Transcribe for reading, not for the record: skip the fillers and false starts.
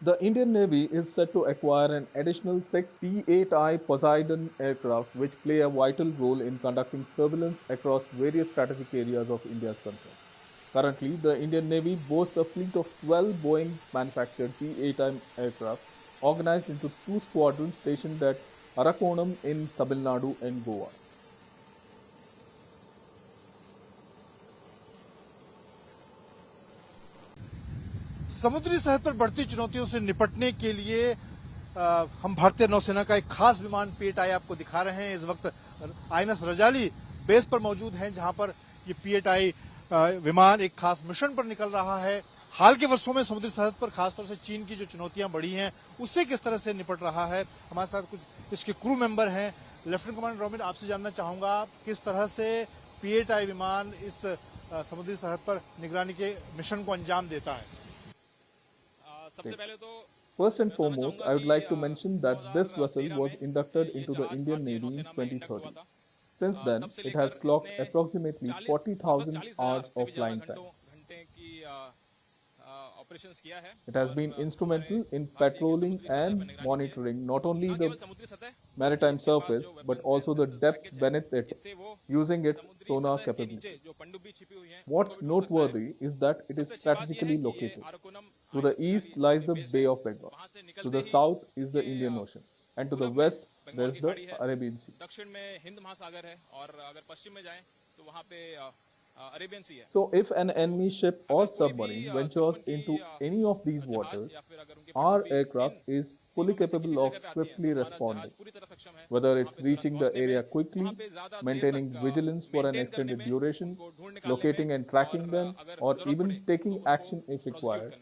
The Indian Navy is set to acquire an additional six P8i Poseidon aircraft, which play a vital role in conducting surveillance across various strategic areas of India's concern. Currently, the Indian Navy boasts a fleet of 12 Boeing manufactured P8i aircraft organized into two squadrons stationed at Arakonam in Tamil Nadu and Goa. समुद्री सरहद पर बढ़ती चुनौतियों से निपटने के लिए हम भारतीय नौसेना का एक खास विमान P8i आपको दिखा रहे हैं। इस वक्त आईएनएस रजाली बेस पर मौजूद हैं, जहां पर ये P8i विमान एक खास मिशन पर निकल रहा है। हाल के वर्षों में समुद्री सरहद पर खासतौर से चीन की जो चुनौतियां बढ़ी हैं, उससे किस तरह से निपट रहा है। हमारे साथ कुछ इसके क्रू मेंबर हैं। लेफ्टिनेंट कमांडर रोमिन, आपसे जानना चाहूंगा किस तरह से P8i विमान इस समुद्री सरहद पर निगरानी के मिशन को अंजाम देता है। First and foremost, I would like to mention that this vessel was inducted into the Indian Navy in 2013. Since then, it has clocked approximately 40,000 hours of flying time. It has been instrumental in patrolling and monitoring not only the maritime surface but also the depths beneath it using its sonar capability. What's noteworthy is that it is strategically located. To the east lies the Bay of Bengal, to the south is the Indian Ocean, and to the west there is the Arabian Sea. So if an enemy ship or submarine ventures into any of these waters, our aircraft is fully capable of swiftly responding, whether it's reaching the area quickly, maintaining vigilance for an extended duration, locating and tracking them, or even taking action if required.